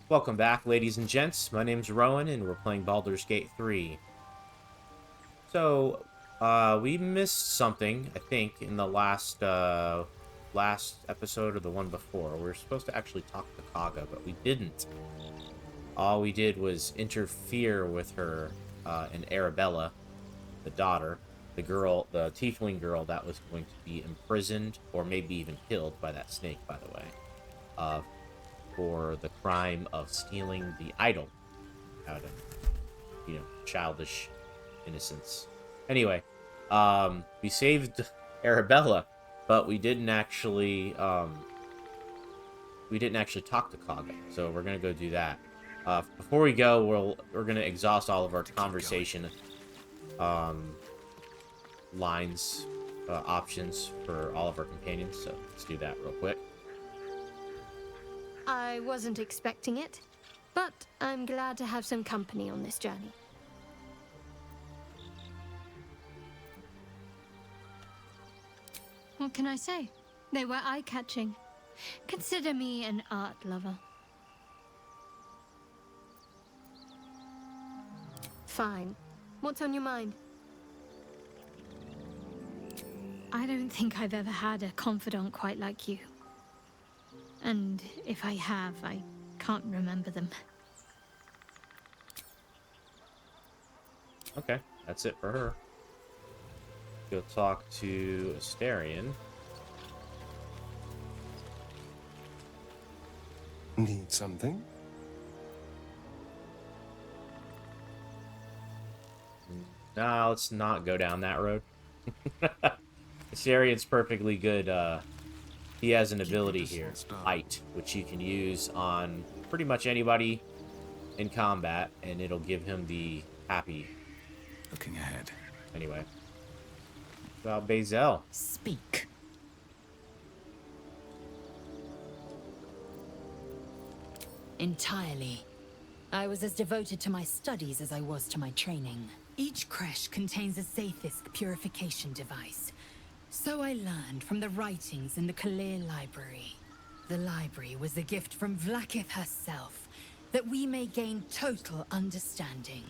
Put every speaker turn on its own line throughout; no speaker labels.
Welcome back, ladies and gents. My name's Rowan, and we're playing Baldur's Gate 3. So, we missed something, I think, in the last episode or the one before. We were supposed to actually talk to Kaga, but we didn't. All we did was interfere with her and Arabella, the daughter, the tiefling girl that was going to be imprisoned or maybe even killed by that snake, by the way, uh, for the crime of stealing the idol out of childish innocence. Anyway, we saved Arabella, but we didn't actually talk to Kaga, so we're gonna go do that. Before we go, we're gonna exhaust all of our conversation um, lines options for all of our companions. So let's do that real quick.
I wasn't expecting it, but I'm glad to have some company on this journey. What can I say? They were eye-catching. Consider me an art lover. Fine. What's on your mind? I don't think I've ever had a confidant quite like you. And if I have, I can't remember them.
Okay, that's it for her. Go talk to Astarion.
Need something?
Nah, let's not go down that road. Astarion's perfectly good. He has an ability here, Light, which you can use on pretty much anybody in combat, and it'll give him the happy.
Looking ahead.
Anyway. About Bazel.
Speak. Entirely. I was as devoted to my studies as I was to my training. Each creche contains a Zaithisk purification device. So I learned from the writings in the Kalir library. The library was a gift from Vlaakith herself, that we may gain total understanding.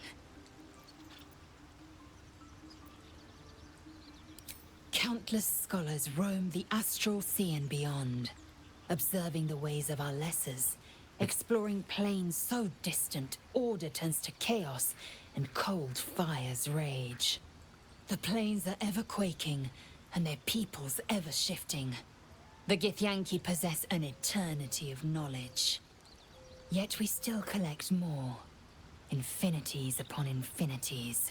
Countless scholars roam the astral sea and beyond, observing the ways of our lessers, exploring planes so distant order turns to chaos and cold fires rage. The planes are ever quaking, and their peoples ever shifting. The Githyanki possess an eternity of knowledge. Yet we still collect more, infinities upon infinities.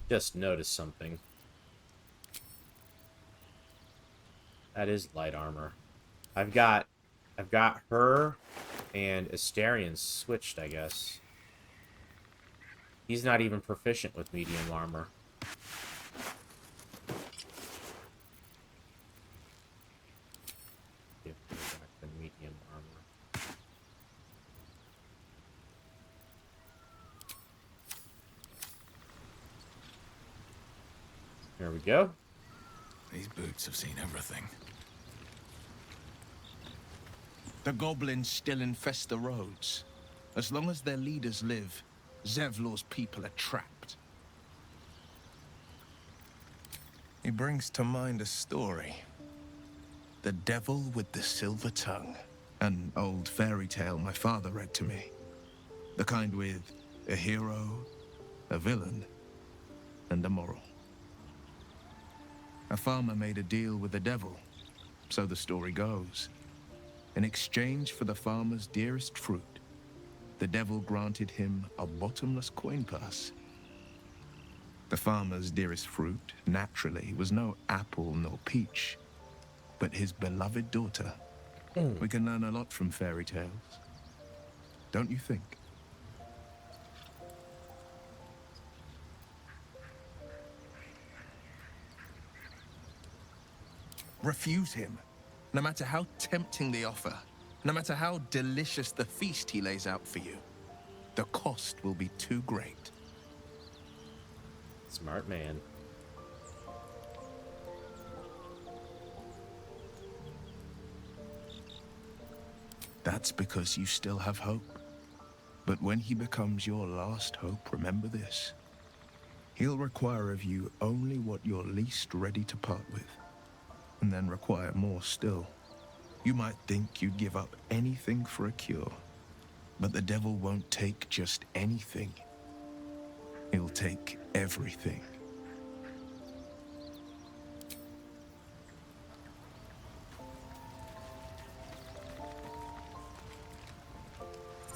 Just noticed something. That is light armor. I've got her and Astarion switched, I guess. He's not even proficient with medium armor. Give me back the medium armor. There we go.
These boots have seen everything.
The goblins still infest the roads. As long as their leaders live, Zevlor's people are trapped. He brings to mind a story. The Devil with the Silver Tongue. An old fairy tale my father read to me. The kind with a hero, a villain, and a moral. A farmer made a deal with the devil, so the story goes. In exchange for the farmer's dearest fruit, the devil granted him a bottomless coin purse. The farmer's dearest fruit, naturally, was no apple nor peach, but his beloved daughter. We can learn a lot from fairy tales, don't you think? Refuse him, no matter how tempting the offer, no matter how delicious the feast he lays out for you. The cost will be too great.
Smart man.
That's because you still have hope. But when he becomes your last hope, remember this. He'll require of you only what you're least ready to part with, and then require more still. You might think you'd give up anything for a cure, but the devil won't take just anything. He'll take everything.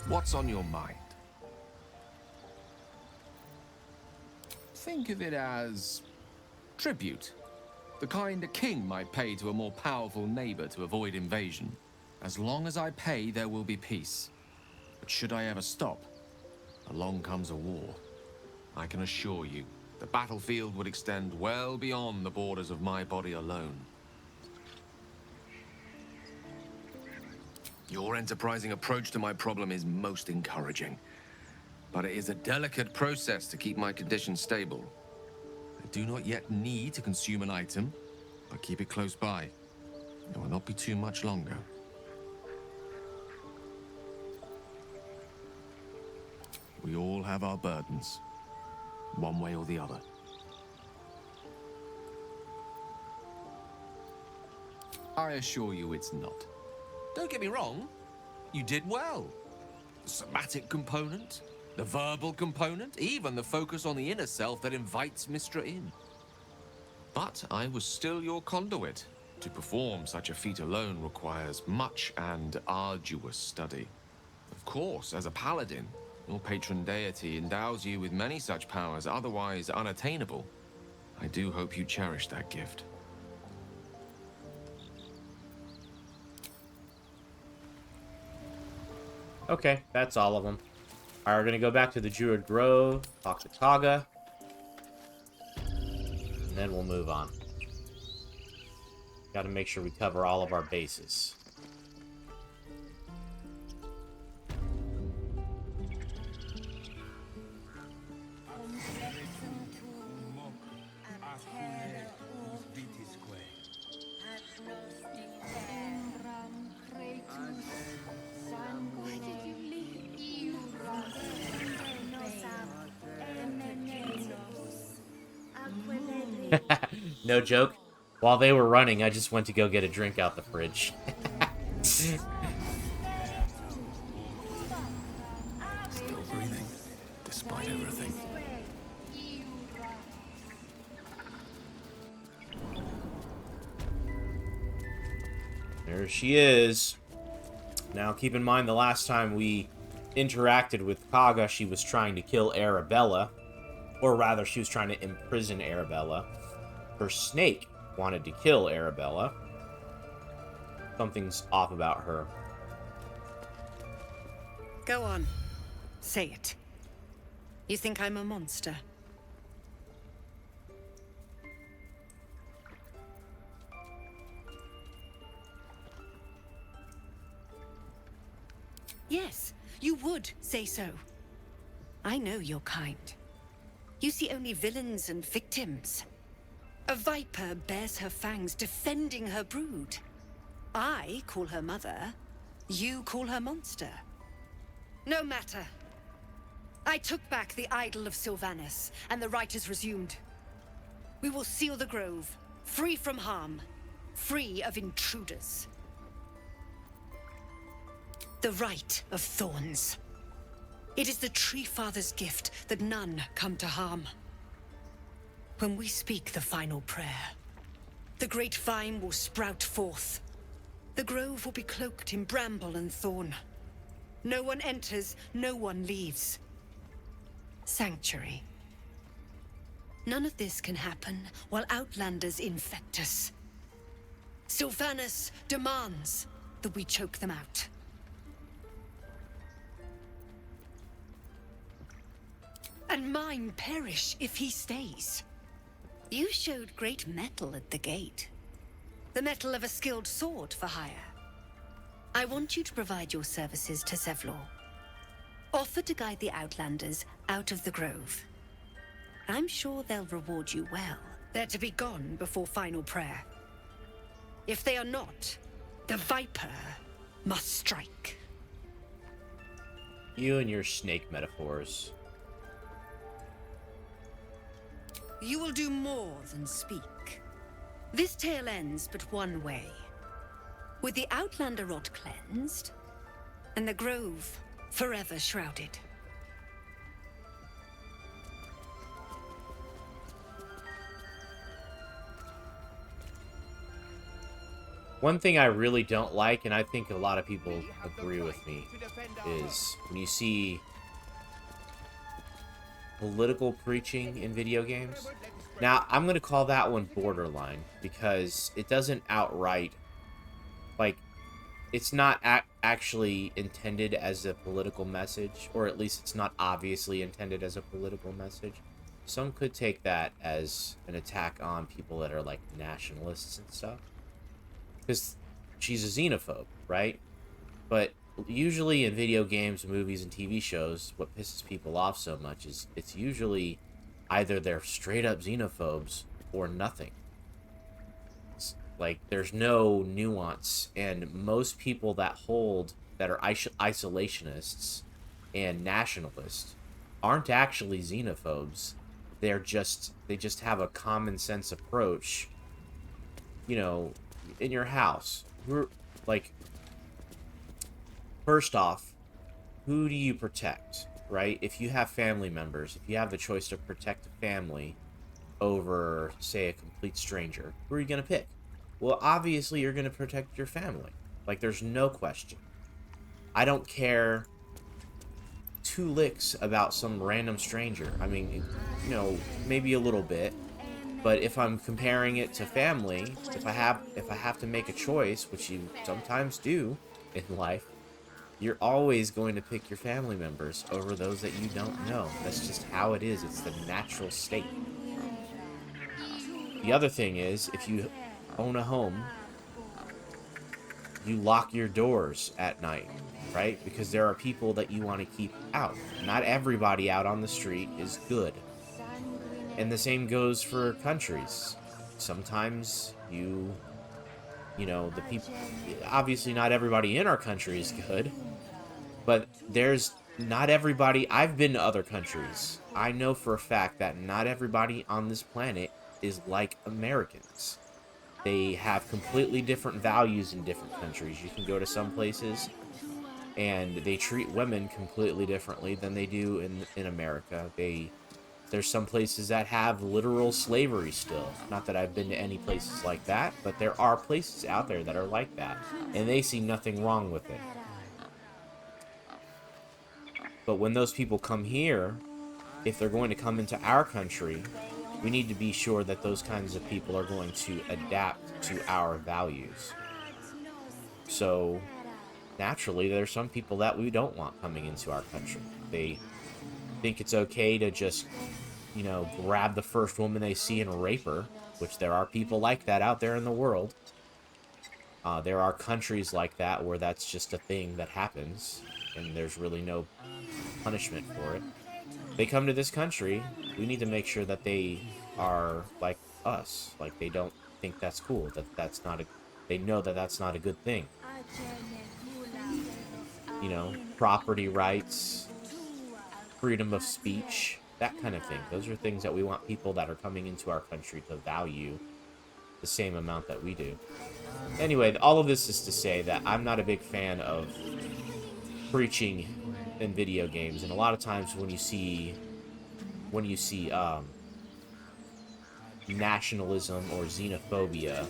What's on your mind? Think of it as tribute. The kind a king might pay to a more powerful neighbor to avoid invasion. As long as I pay, there will be peace. But should I ever stop, along comes a war. I can assure you, the battlefield would extend well beyond the borders of my body alone. Your enterprising approach to my problem is most encouraging. But it is a delicate process to keep my condition stable. I do not yet need to consume an item, but keep it close by. It will not be too much longer. We all have our burdens, one way or the other. I assure you it's not. Don't get me wrong, you did well. The somatic component, the verbal component, even the focus on the inner self that invites Mistra in. But I was still your conduit. To perform such a feat alone requires much and arduous study. Of course, as a paladin, your patron deity endows you with many such powers otherwise unattainable. I do hope you cherish that gift.
Okay, that's all of them. Alright, we're gonna go back to the Druid Grove, talk to Kaga, and then we'll move on. Gotta make sure we cover all of our bases. No joke. While they were running, I just went to go get a drink out the fridge.
Still breathing, despite everything.
There she is. Now, keep in mind, the last time we interacted with Kaga, she was trying to kill Arabella. Or rather, she was trying to imprison Arabella. Her snake wanted to kill Arabella. Something's off about her.
Go on. Say it. You think I'm a monster? Yes, you would say so. I know your kind. You see only villains and victims. A viper bears her fangs defending her brood. I call her mother. You call her monster. No matter. I took back the idol of Sylvanus, and the rite is resumed. We will seal the grove, free from harm, free of intruders. The rite of thorns. It is the Tree Father's gift that none come to harm. When we speak the final prayer, the great vine will sprout forth. The grove will be cloaked in bramble and thorn. No one enters, no one leaves. Sanctuary. None of this can happen while outlanders infect us. Sylvanus demands that we choke them out. And mine perish if he stays. You showed great mettle at the gate. The mettle of a skilled sword for hire. I want you to provide your services to Zevlor. Offer to guide the Outlanders out of the grove. I'm sure they'll reward you well. They're to be gone before final prayer. If they are not, the Viper must strike.
You and your snake metaphors.
You will do more than speak. This tale ends but one way. With the Outlander rot cleansed, and the grove forever shrouded.
One thing I really don't like, and I think a lot of people agree with me, is when you see political preaching in video games. Now, I'm going to call that one borderline, because it doesn't outright, like, it's not actually intended as a political message, or at least it's not obviously intended as a political message. Some could take that as an attack on people that are, like, nationalists and stuff. Because she's a xenophobe, right? But usually in video games, movies, and TV shows, what pisses people off so much is it's usually either they're straight up xenophobes or nothing. It's like, there's no nuance, and most people that are isolationists and nationalists aren't actually xenophobes. They just have a common sense approach, you know, in your house. We're like, first off, who do you protect, right? If you have family members, if you have the choice to protect a family over, say, a complete stranger, who are you going to pick? Well, obviously you're going to protect your family. Like, there's no question. I don't care two licks about some random stranger. I mean, you know, maybe a little bit. But if I'm comparing it to family, if I have to make a choice, which you sometimes do in life, you're always going to pick your family members over those that you don't know. That's just how it is. It's the natural state. The other thing is, if you own a home, you lock your doors at night, right? Because there are people that you want to keep out. Not everybody out on the street is good. And the same goes for countries. Sometimes you know, the people, obviously not everybody in our country is good, but there's not everybody. I've been to other countries. I know for a fact that not everybody on this planet is like Americans. They have completely different values in different countries. You can go to some places and they treat women completely differently than they do in America. There's some places that have literal slavery still. Not that I've been to any places like that, but there are places out there that are like that, and they see nothing wrong with it. But when those people come here, if they're going to come into our country, we need to be sure that those kinds of people are going to adapt to our values. So, naturally, there's some people that we don't want coming into our country. They think it's okay to just, you know, grab the first woman they see and rape her, which there are people like that out there in the world. There are countries like that where that's just a thing that happens, and there's really no punishment for it. They come to this country, we need to make sure that they are like us. Like, they don't think that's cool, they know that that's not a good thing. You know, property rights, freedom of speech, that kind of thing. Those are things that we want people that are coming into our country to value the same amount that we do. Anyway, all of this is to say that I'm not a big fan of preaching in video games, and a lot of times when you see nationalism or xenophobia,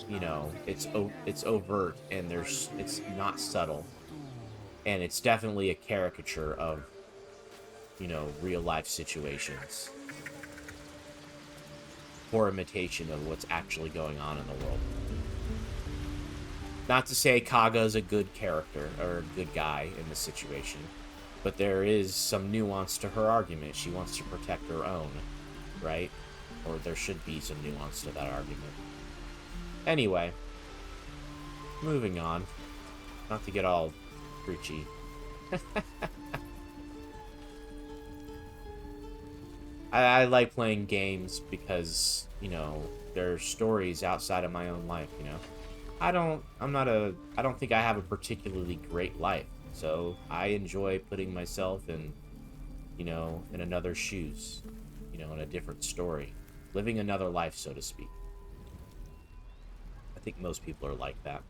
you know, it's overt, and it's not subtle, and it's definitely a caricature of, you know, real life situations. Poor imitation of what's actually going on in the world. Not to say Kaga's a good character or a good guy in this situation, but there is some nuance to her argument. She wants to protect her own, right? Or there should be some nuance to that argument. Anyway, moving on. Not to get all preachy. I like playing games because, you know, there are stories outside of my own life, you know. I don't think I have a particularly great life. So I enjoy putting myself in, you know, in another shoes, you know, in a different story, living another life, so to speak. I think most people are like that.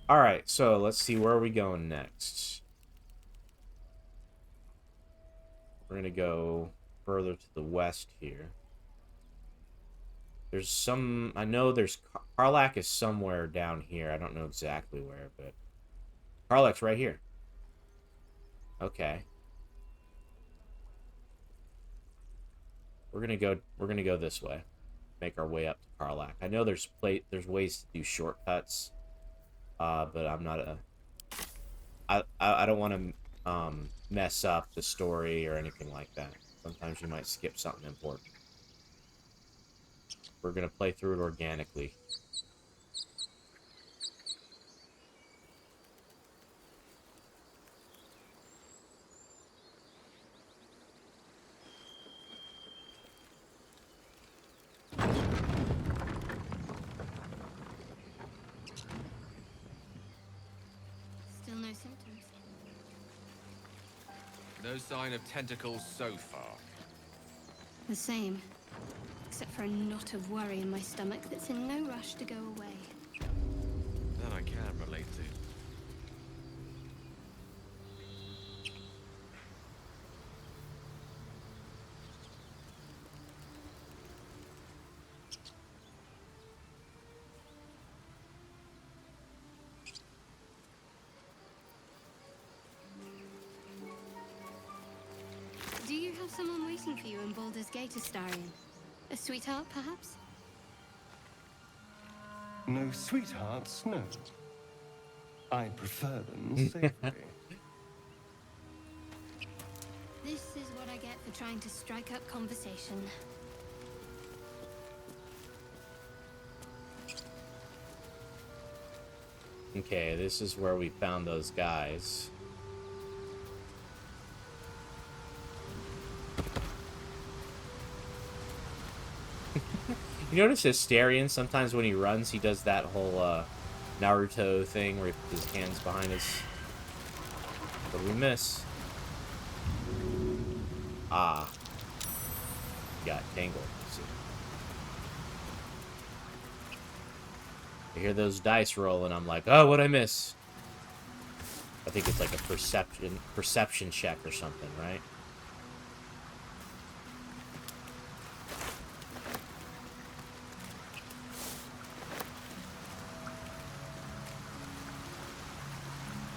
All right, so let's see, where are we going next? We're gonna go further to the west here. There's some, I know there's, Karlak is somewhere down here. I don't know exactly where, but Karlak's right here. Okay. We're gonna go this way. Make our way up to Karlak. I know there's ways to do shortcuts. But I'm not a, I don't want to mess up the story or anything like that. Sometimes you might skip something important. We're gonna play through it organically.
Still no symptoms.
No sign of tentacles so far.
The same. Except for a knot of worry in my stomach that's in no rush to go away.
That I can relate to.
Do you have someone waiting for you in Baldur's Gate, Astarion? A sweetheart, perhaps?
No sweethearts, no. I prefer them savory.
This is what I get for trying to strike up conversation.
Okay, this is where we found those guys. You notice Astarion, sometimes when he runs, he does that whole Naruto thing where he puts his hands behind his... What did we miss? Ah. Got tangled. Let's see. I hear those dice roll, and I'm like, oh, what'd I miss? I think it's like a perception check or something, right?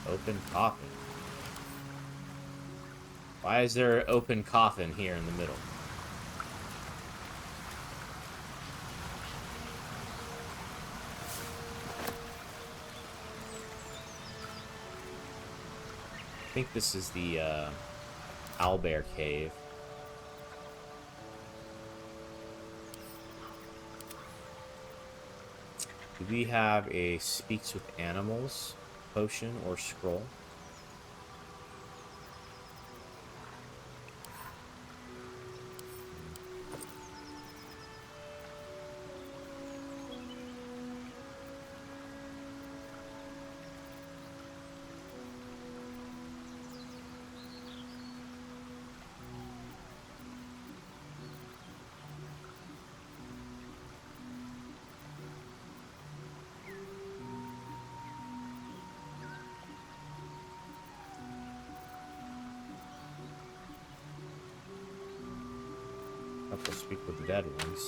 Open coffin. Why is there an open coffin here in the middle? I think this is the owlbear cave. Do we have a speaks with animals potion or scroll? Have to speak with the dead ones.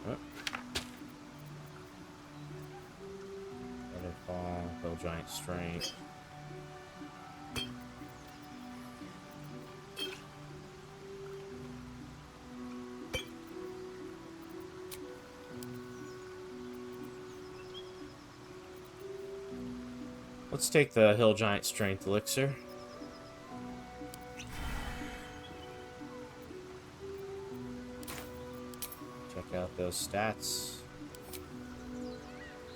Oh. Waterfall, hill giant strength. Let's take the hill giant strength elixir. Check out those stats.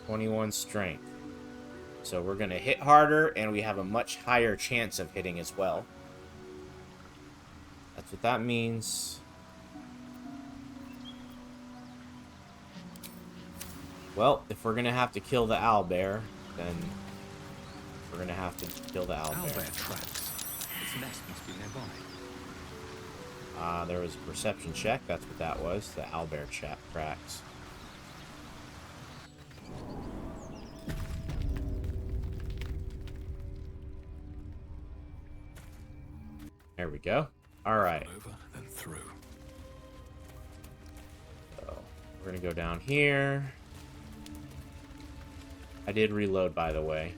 21 strength. So we're going to hit harder, and we have a much higher chance of hitting as well. That's what that means. Well, if we're going to have to kill the owlbear, then we're gonna have to kill the owlbear.
Owlbear tracks. Its nest must be nearby.
There was a perception check. That's what that was. The owlbear tracks. There we go. All right.
Over, then through.
So we're gonna go down here. I did reload, by the way.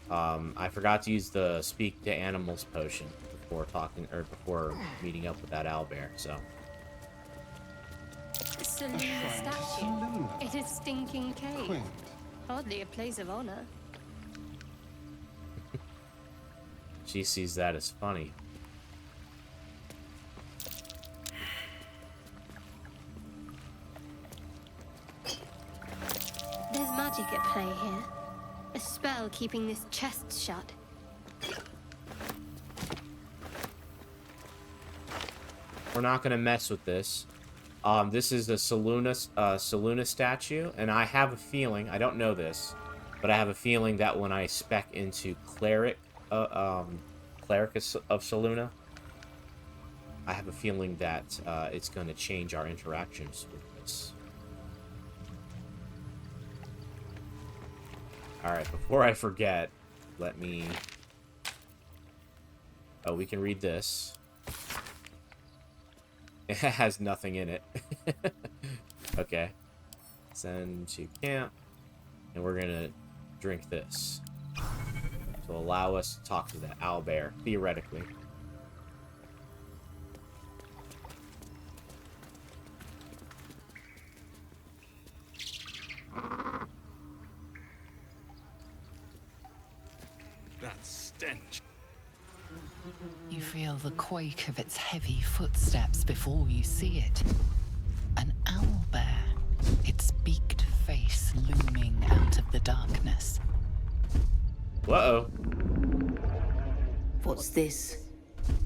I forgot to use the speak to animals potion before before meeting up with that owlbear. So
Selena statue.
Selena.
It is Stinking Cave.
Quaint.
Hardly a place of honor.
she sees that as funny.
There's magic at play here. A spell keeping this chest shut.
We're not gonna mess with this. This is a Selena statue, and I have a feeling, I don't know this, but I have a feeling that when I spec into Cleric of Selena, I have a feeling that it's going to change our interactions with this. Alright, before I forget, let me... Oh, we can read this. It has nothing in it. Okay. Send to camp. And we're gonna drink this. To allow us to talk to the owlbear, theoretically.
That stench.
You feel the quake of its heavy footsteps before you see it. An owlbear, its beaked face looming out of the darkness.
Uh-oh.
What's this?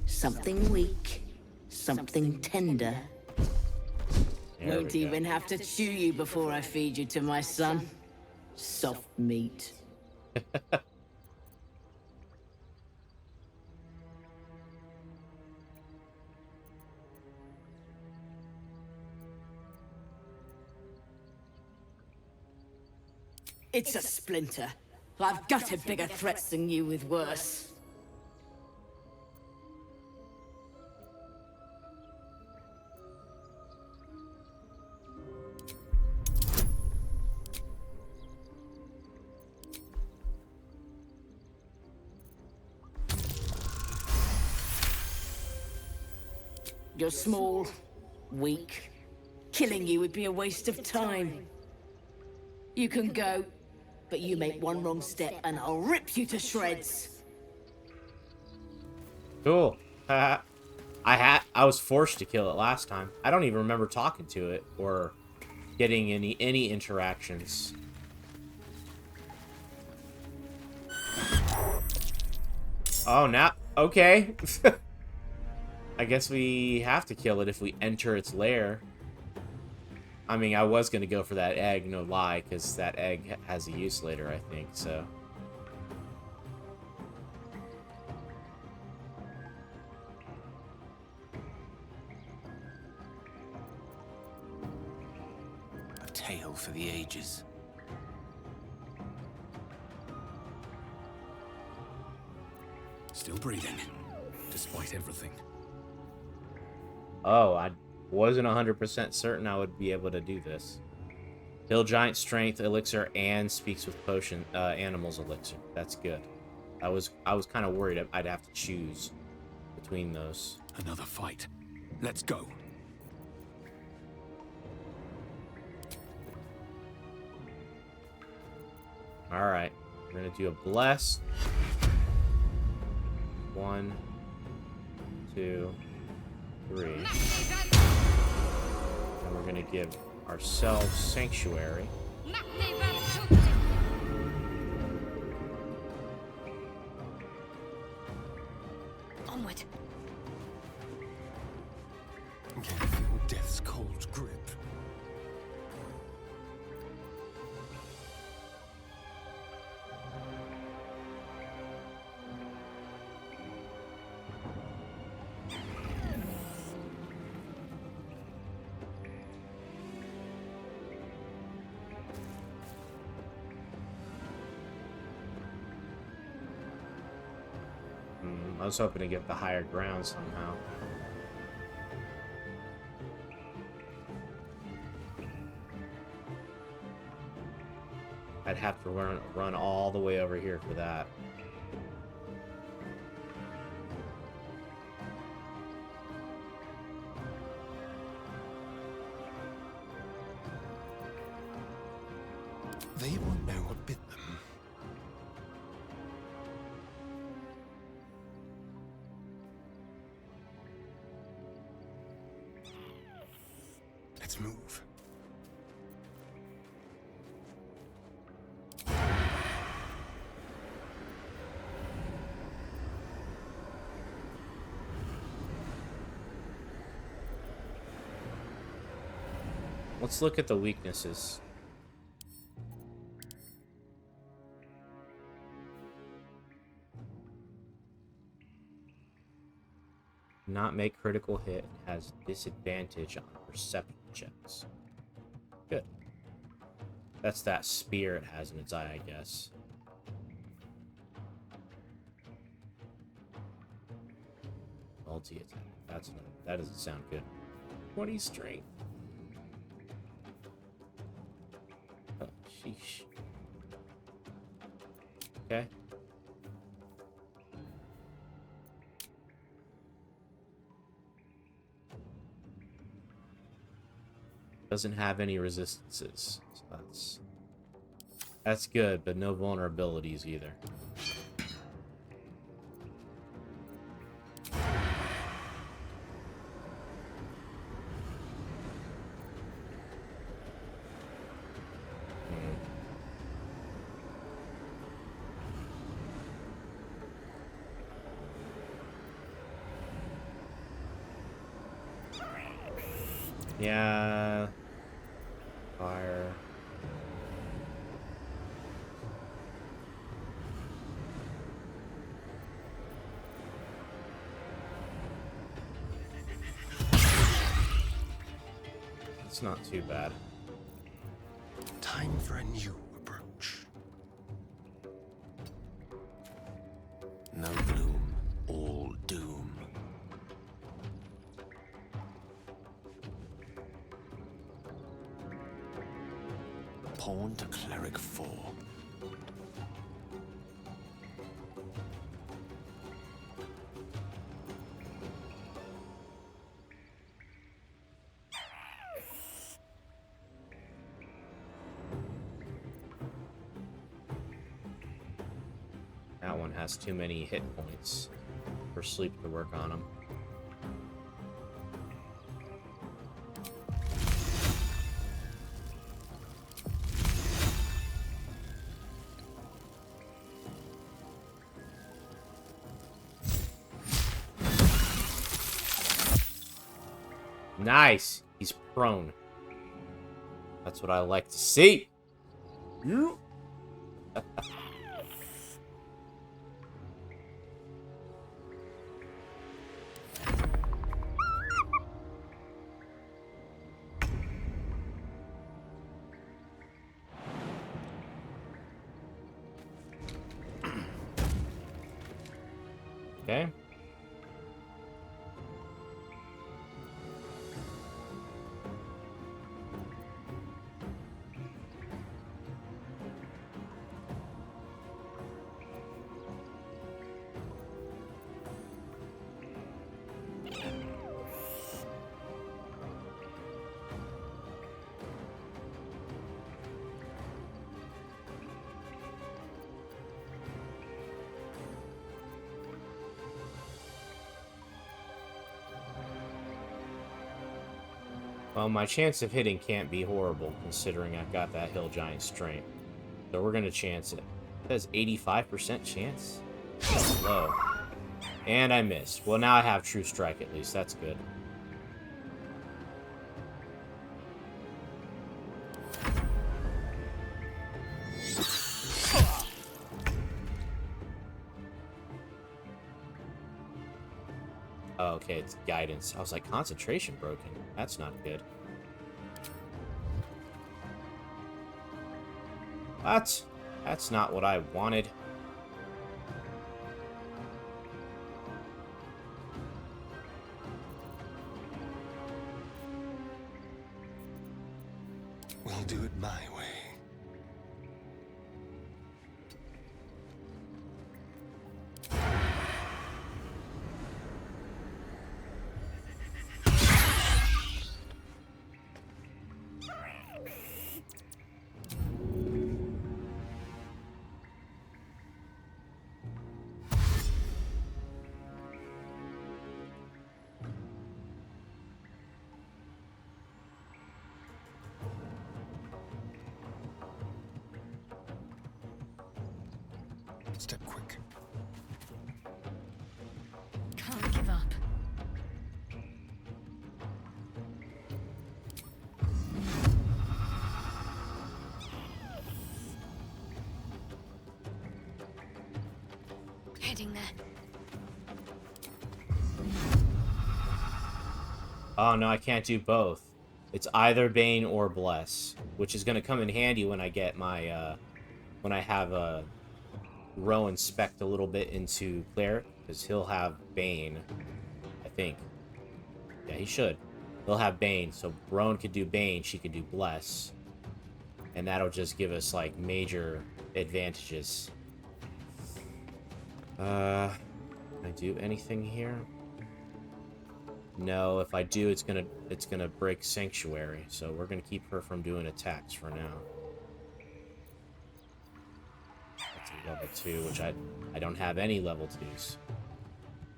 Something weak, something tender.
There
Won't
we go.
even have to chew you before I feed you to my son. Soft meat. It's a splinter. I've gutted bigger threats than you with worse. You're small, weak. Killing you would be a waste of time. You can go, but you make one wrong step and I'll rip you to shreds.
Cool. I was forced to kill it last time. I don't even remember talking to it or getting any interactions. Oh, now okay. I guess we have to kill it if we enter its lair. I mean, I was gonna go for that egg, no lie, because that egg has a use later, I think, so.
A tale for the ages.
Still breathing, despite everything.
Oh, I wasn't 100% certain I would be able to do this. Hill Giant Strength Elixir and Speaks with Potion Animals Elixir. That's good. I was kind of worried I'd have to choose between those.
Another fight. Let's go.
All right, we're gonna do a bless. 1, 2, 3. And we're gonna give ourselves sanctuary.
Onward.
Can feel death's cold grip.
I was hoping to get the higher ground somehow. I'd have to run all the way over here for that.
They won't know what bit them. Let's move.
Let's look at the weaknesses. Not make critical hit, has disadvantage on perception checks. Good. That's that spear it has in its eye, I guess. Multi attack. That doesn't sound good. 20 strength. Oh, sheesh. Okay. Doesn't have any resistances, so that's good, but no vulnerabilities either. Yeah. Fire. It's not too bad.
Time for a new approach. No gloom, all doom. Pawn to cleric 4.
That one has too many hit points for sleep to work on them. Nice. He's prone. That's what I like to see. You. Okay. Well, my chance of hitting can't be horrible, considering I've got that hill giant strength. So we're going to chance it. It says 85% chance? That's low. And I missed. Well, now I have true strike at least. That's good. Oh, okay, it's guidance. I was like, concentration broken. That's not good. What? That's not what I wanted.
We'll do it my way. Step quick.
Can't give up. Heading there.
Oh no, I can't do both. It's either Bane or Bless, which is going to come in handy when I get my, when I have Rowan spec'd a little bit into Cleric, because he'll have Bane, I think. Yeah, he should. He'll have Bane, so Rowan could do Bane, she could do Bless. And that'll just give us, like, major advantages. Can I do anything here? No, if I do, it's gonna break Sanctuary, so we're gonna keep her from doing attacks for now. That's a level 2, which I don't have any level 2s.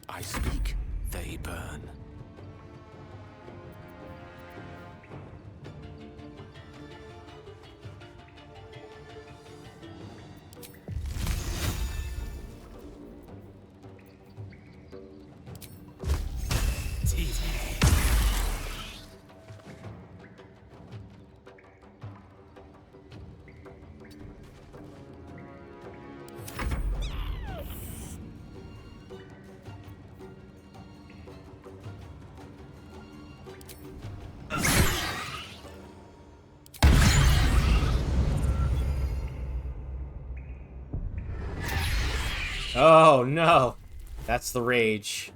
I speak, they burn.
Oh, no. That's the rage.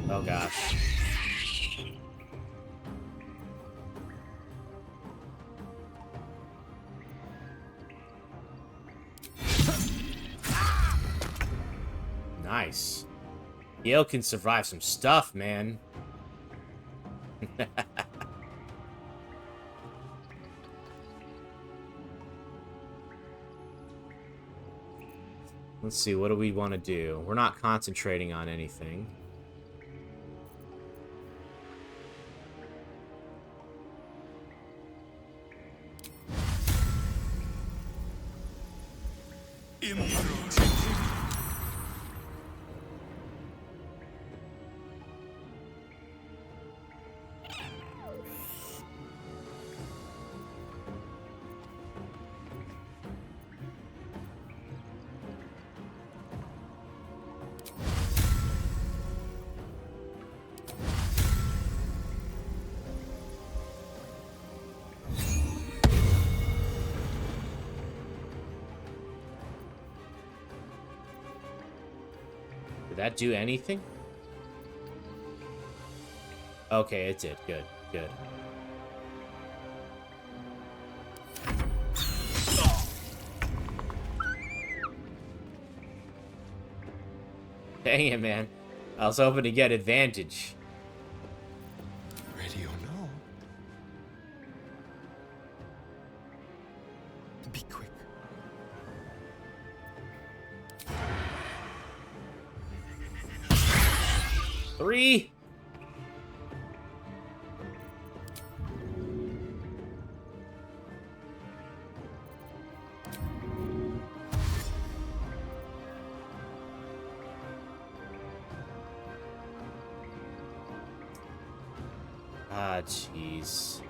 Oh, gosh. Nice. Gale can survive some stuff, man. Let's see, what do we want to do? We're not concentrating on anything. Did that do anything? Okay, it did. Good, good. Dang it, man. I was hoping to get advantage.
Ready or no? Be quick.
Three. Ah, jeez.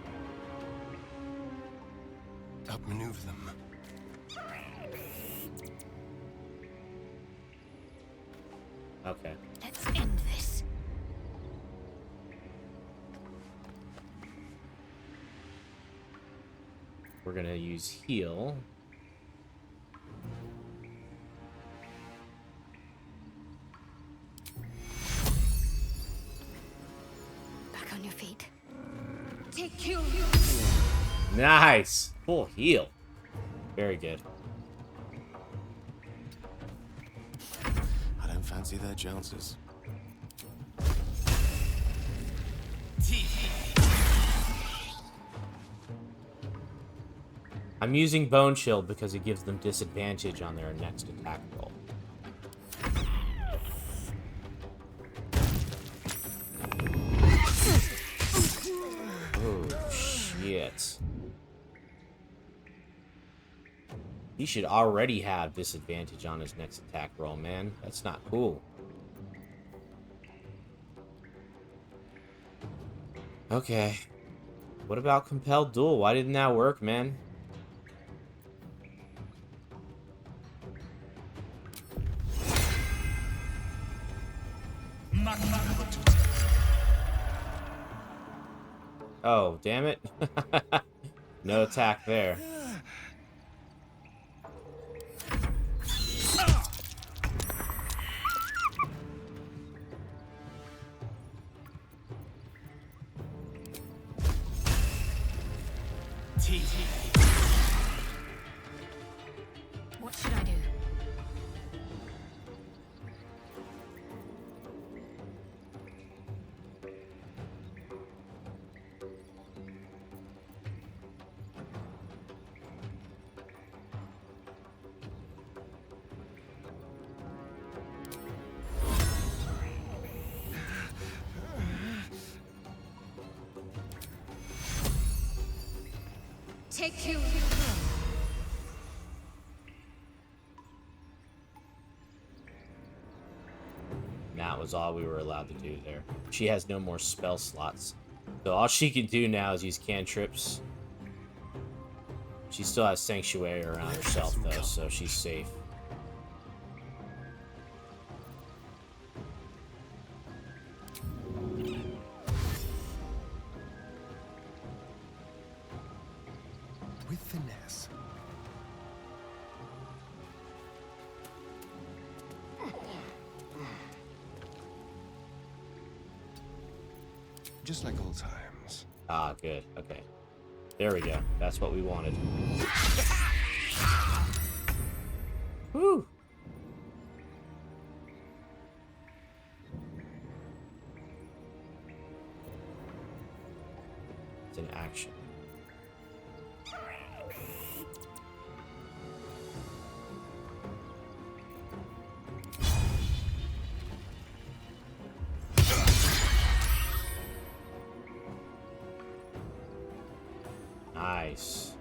Outmaneuver them.
Okay.
Let's end this.
We're gonna use heal.
Back on your feet.
Nice. Full heal. Very good.
I don't fancy their chances.
I'm using Bone Shield because it gives them disadvantage on their next attack roll. Oh, shit. He should already have disadvantage on his next attack roll, man. That's not cool. Okay. What about Compelled Duel? Why didn't that work, man? Oh, damn it. No attack there.
What should I do? Take two.
That was all we were allowed to do there. She has no more spell slots. So all she can do now is use cantrips. She still has Sanctuary around herself, though, so she's safe.
With finesse. Just like old times.
Ah, good. Okay. There we go. That's what we wanted. Woo! It's an action. Nice.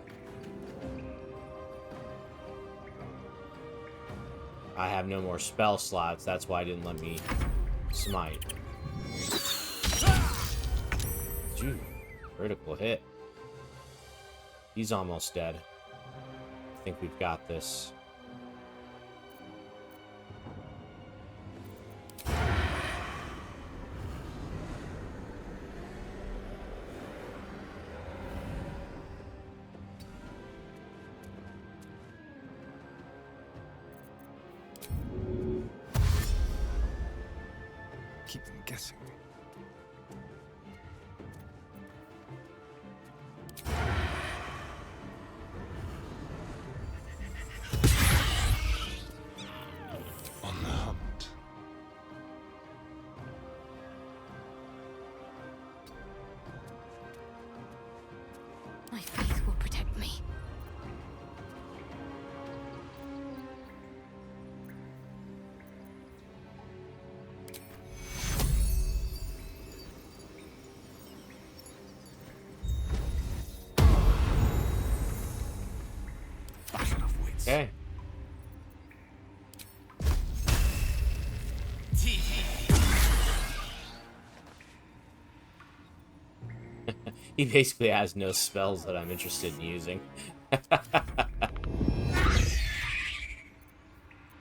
I have no more spell slots. That's why I didn't let me smite. Phew. Critical hit. He's almost dead. I think we've got this.
Keep them guessing. On the hunt.
My faith will protect me.
Battle of wits.
Okay. He basically has no spells that I'm interested in using.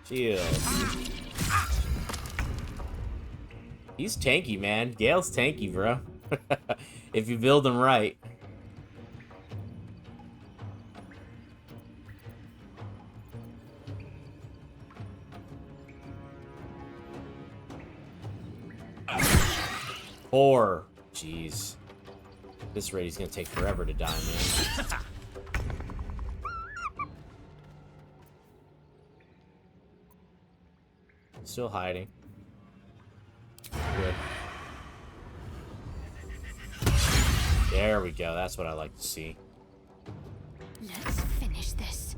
Shield. He's tanky, man. Gale's tanky, bro. If you build him right. Four. Jeez. this rate, he's gonna take forever to die, man. Still hiding. Good. There we go. That's what I like to see.
Let's finish this.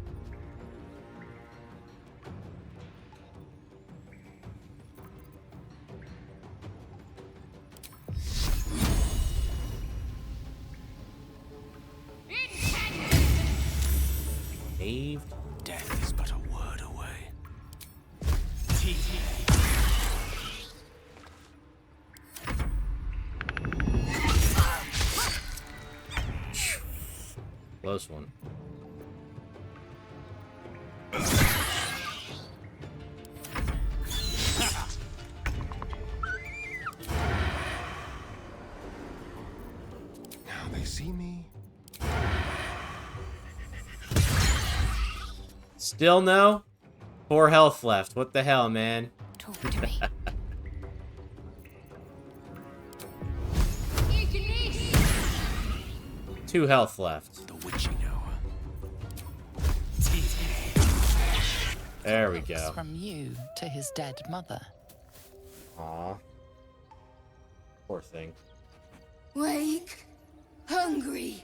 Saved.
Death is but a word away.
Close one.
Now they see me.
Still no? 4 health left. What the hell, man?
Talk to me.
2 health left.
The witching hour.
There we
Looks
go.
from you to his dead mother.
Aw. Poor thing.
Wake. Hungry.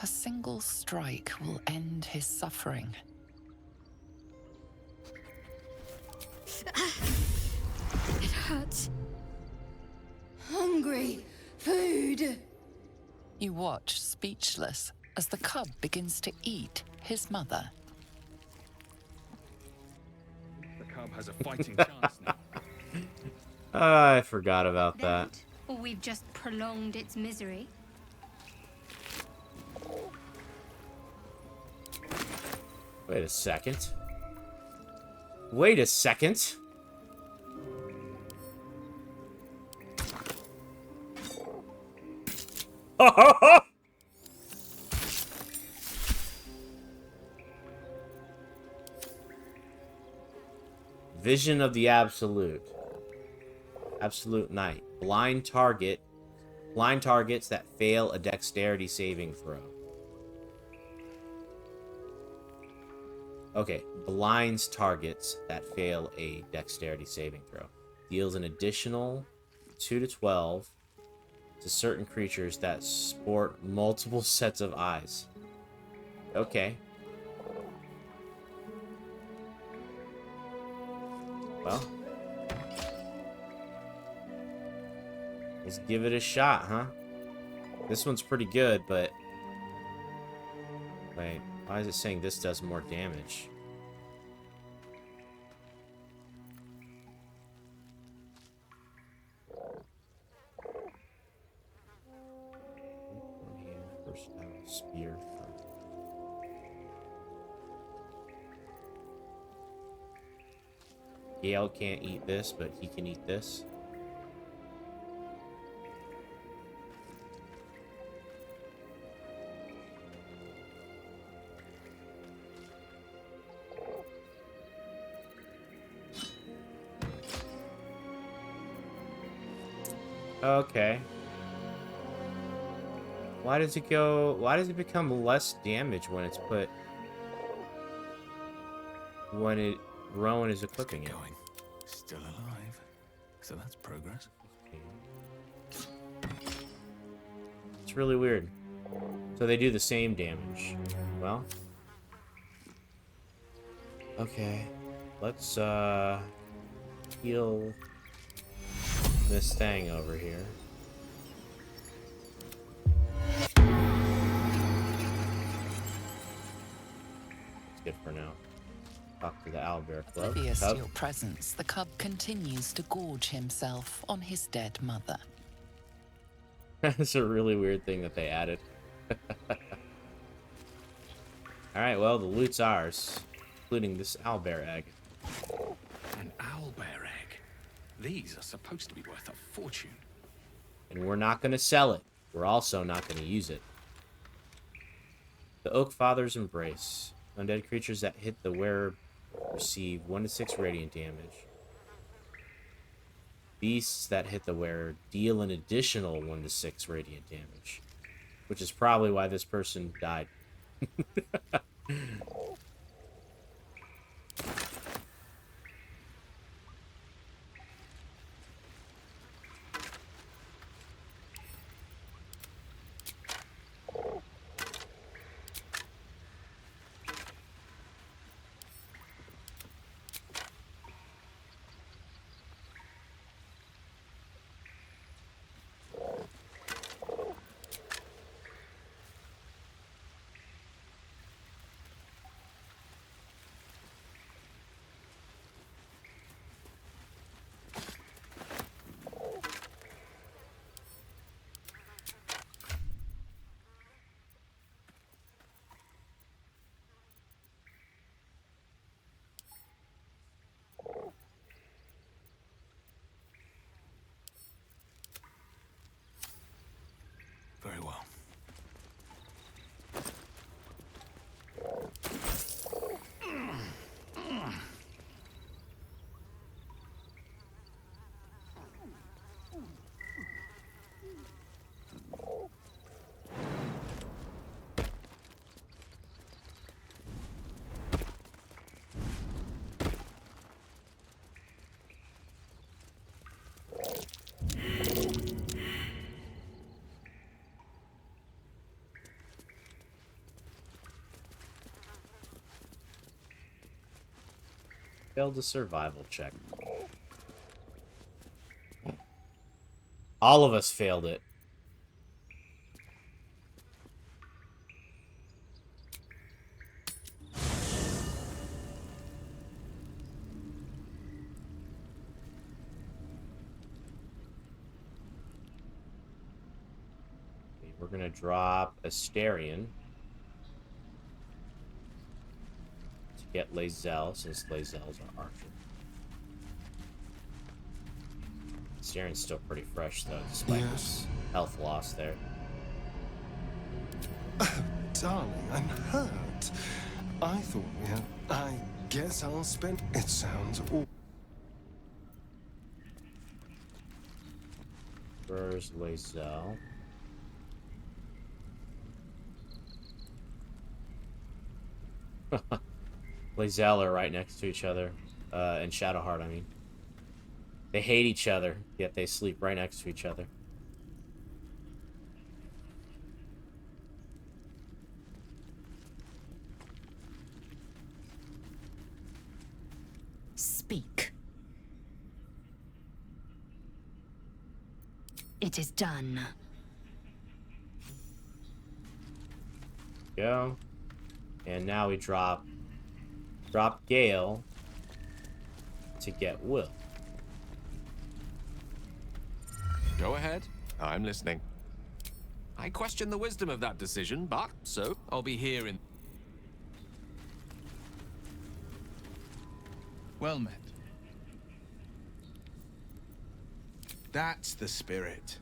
A single strike will end his suffering.
It hurts.
Hungry. Food.
You watch, speechless, as the cub begins to eat his mother.
The cub has a fighting chance now.
I forgot about that.
Or we've just prolonged its misery.
Wait a second. Wait a second. Vision of the Absolute. Absolute Night. Blind target. Blind targets that fail a dexterity saving throw. Okay, blinds targets that fail a dexterity saving throw. Deals an additional 2 to 12 to certain creatures that sport multiple sets of eyes. Okay. Well. Let's give it a shot, huh? This one's pretty good, but... Wait, why is it saying this does more damage? Spear. Gale can't eat this, but he can eat this. Okay. Why does it become less damage when it's put... when Rowan is equipping it?
Going. Still alive. So that's progress.
It's really weird. So they do the same damage. Well. Okay. Let's, heal this thing over here. It's good for now. Talk to the owlbear club.
Oblivious to your presence, the cub continues to gorge himself on his dead mother.
That's a really weird thing that they added. Alright, well, the loot's ours. Including this owlbear egg.
An owlbear egg. These are supposed to be worth a fortune.
And we're not going to sell it. We're also not going to use it. The Oak Father's Embrace. Undead creatures that hit the wearer receive 1 to 6 radiant damage. Beasts that hit the wearer deal an additional 1 to 6 radiant damage. which is probably why this person died.
Very well.
Failed a survival check. All of us failed it. Okay, we're gonna drop Asterion to get Lae'zel, since Lae'zel's our archer. Astarion's still pretty fresh, though, despite his health loss there.
Darling, I'm hurt. I thought we had... I guess I'll spend... It sounds awful.
Where's Lae'zel? Lae'zel are right next to each other. And Shadowheart, I mean. They hate each other, yet they sleep right next to each other.
Speak. It is done.
Go. And now we drop Gale to get Will.
Go ahead. I'm listening. I question the wisdom of that decision, but so I'll be here in...
Well met. That's the spirit.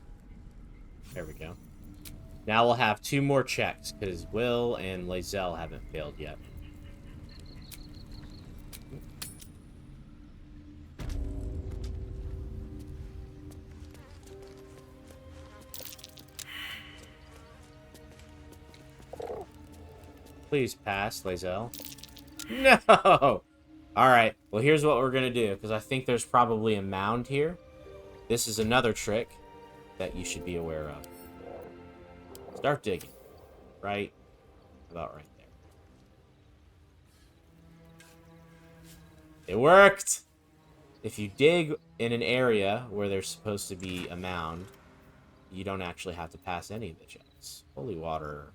There we go. Now we'll have 2 more checks, because Will and Lae'zel haven't failed yet. Please pass, Lae'zel. No! Alright, well here's what we're gonna do, because I think there's probably a mound here. This is another trick that you should be aware of. Start digging. Right about right there. It worked! If you dig in an area where there's supposed to be a mound, you don't actually have to pass any of the checks. Holy water.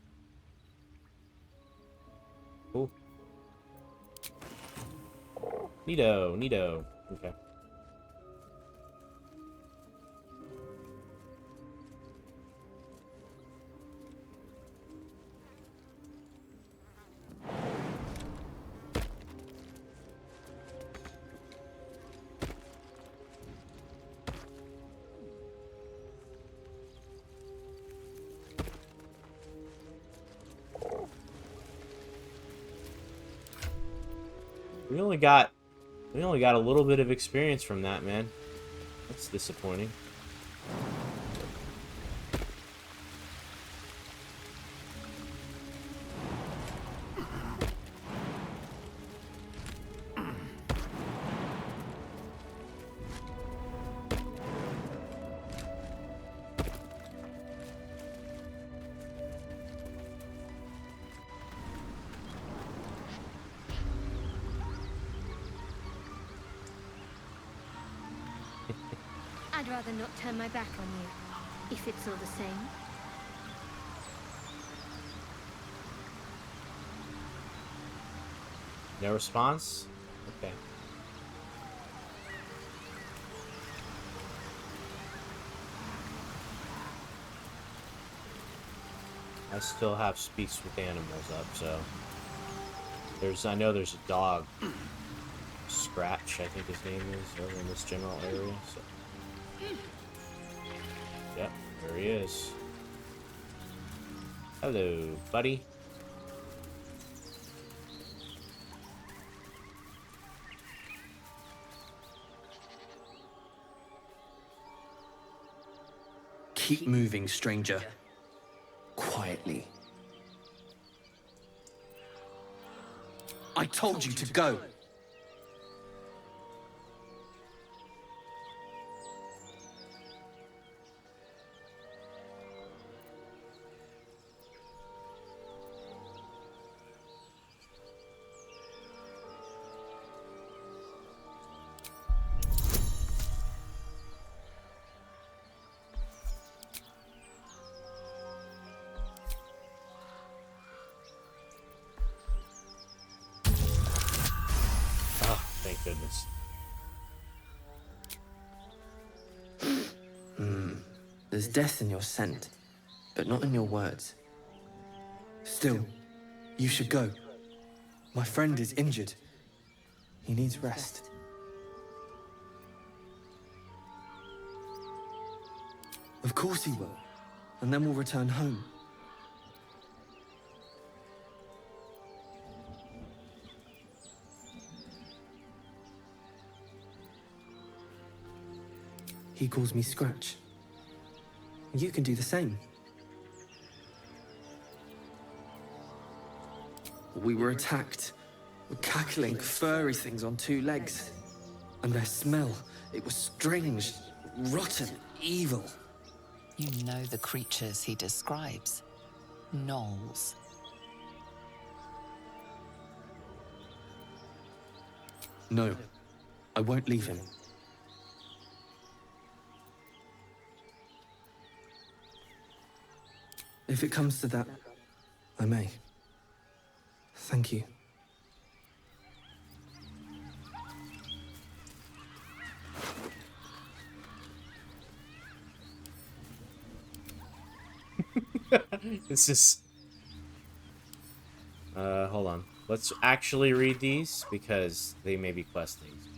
Cool. Neato, neato. Okay. We only got a little bit of experience from that, man. That's disappointing.
rather not turn my back on you, if it's all the same.
No response? Okay. I still have speech with animals up, so I know there's a dog, Scratch, I think his name is, over in this general area. So, yep, there he is. Hello, buddy.
Keep moving, stranger. Quietly. I told you to go.
Thank goodness.
There's death in your scent, but not in your words. Still, you should go. My friend is injured. He needs rest. Of course he will. And then we'll return home. He calls me Scratch. You can do the same. We were attacked. Cackling, furry things on two legs. And their smell, it was strange, rotten, evil.
You know the creatures he describes. Gnolls.
No, I won't leave him. If it comes to that, I may. Thank you.
This is... hold on. Let's actually read these, because they may be quest things.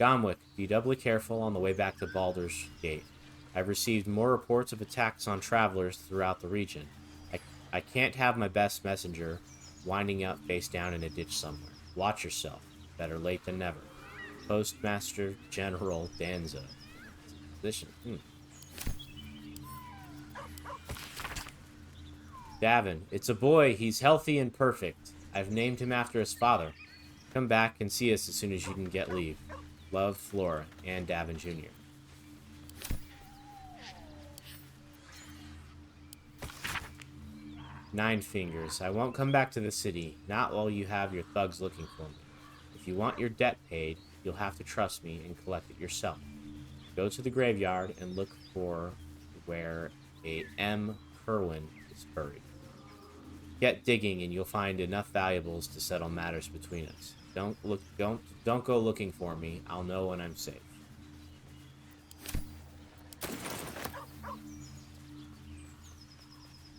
Gonwick, be doubly careful on the way back to Baldur's Gate. I've received more reports of attacks on travelers throughout the region. I can't have my best messenger winding up face down in a ditch somewhere. Watch yourself. Better late than never. Postmaster General Danzo. Position. Davin, it's a boy. He's healthy and perfect. I've named him after his father. Come back and see us as soon as you can get leave. Love, Flora, and Davin Jr. Nine Fingers, I won't come back to the city, not while you have your thugs looking for me. If you want your debt paid, you'll have to trust me and collect it yourself. Go to the graveyard and look for where a M. Kerwin is buried. Get digging and you'll find enough valuables to settle matters between us. Don't go looking for me. I'll know when I'm safe.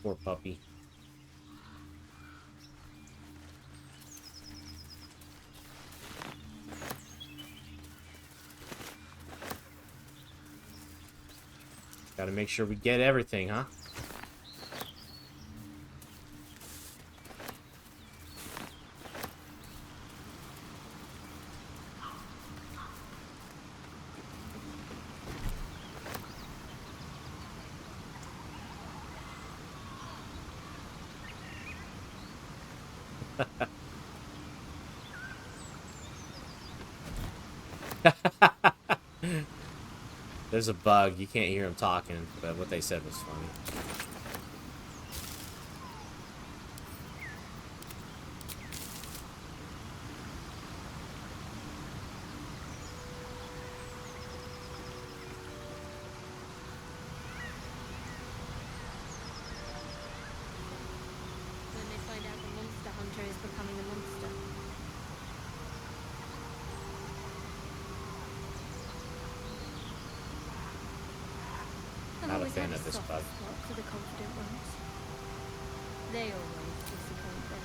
Poor puppy. Gotta make sure we get everything, huh? There's a bug. You can't hear him talking, but what they said was funny.
monster is becoming a monster. I've
Not a
always
fan
had
of this
soft
bug.
spot for the confident ones. They always disappoint, though.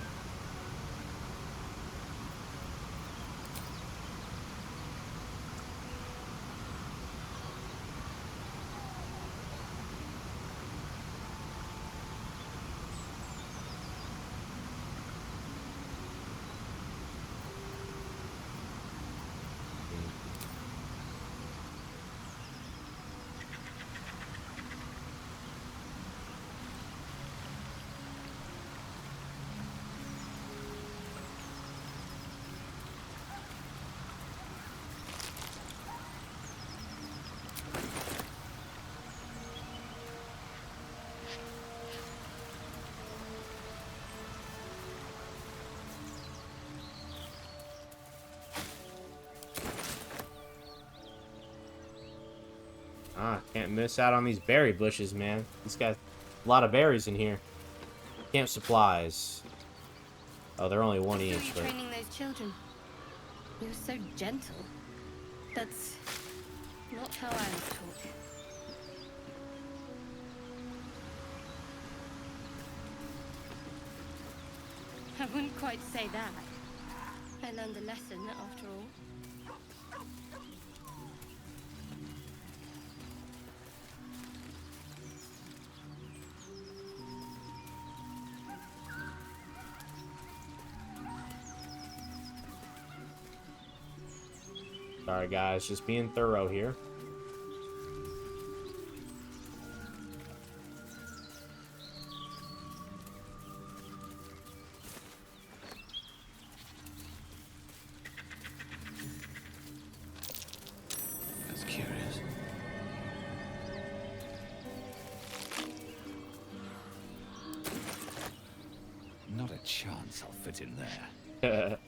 Ah, can't miss out on these berry bushes, man. These got a lot of berries in here. Camp supplies. Oh, they're only one
How are you
each, but
training those children? You're so gentle. That's not how I was taught. I wouldn't quite say that. I learned a lesson, after all.
sorry guys, just being thorough here.
That's curious. Not a chance I'll fit in there.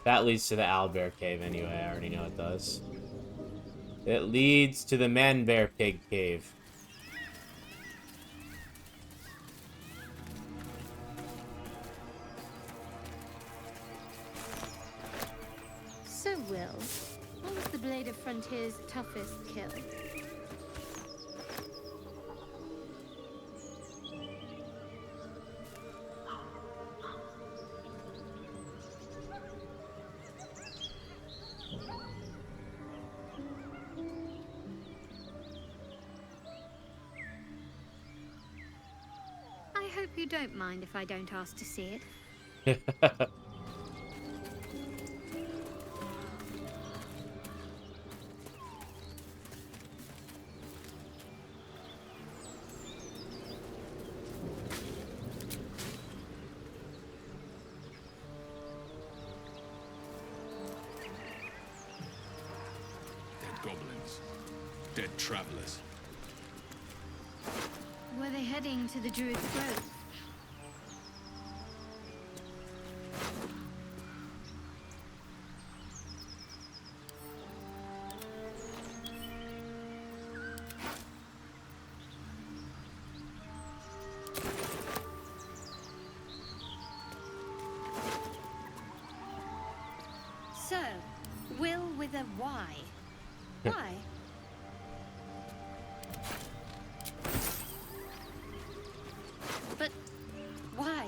That leads to the owlbear cave anyway, I already know it does. It leads to the man-bear pig cave.
So, Will, what was the Blade of Frontier's toughest kill? I hope you don't mind if I don't ask to see it.
Dead goblins. Dead travelers.
Were they heading to the Druid's Grove? So, Will with a Y. Why? But why?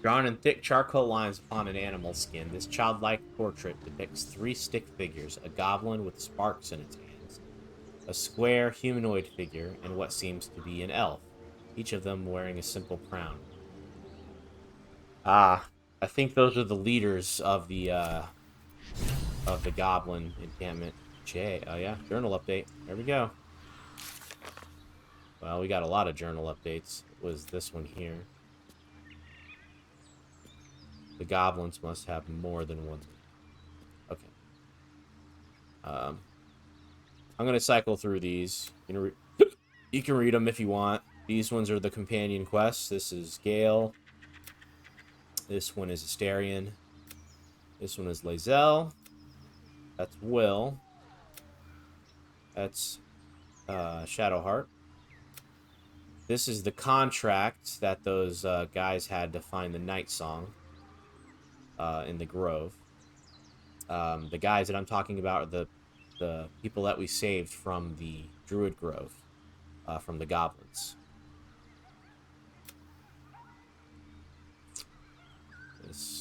Drawn in thick charcoal lines upon an animal skin, this childlike portrait depicts three stick figures, a goblin with sparks in its hands, a square humanoid figure, and what seems to be an elf, each of them wearing a simple crown. Ah, I think those are the leaders of the goblin encampment. Oh yeah, journal update. There we go. Well, we got a lot of journal updates. It was this one here. The goblins must have more than one. Okay. I'm going to cycle through these. You can read them if you want. These ones are the companion quests. This is Gale. This one is Asterion. This one is Lae'zel. That's Will. That's Shadowheart. This is the contract that those guys had to find the Night Song in the Grove. The guys that I'm talking about are the people that we saved from the Druid Grove, from the goblins.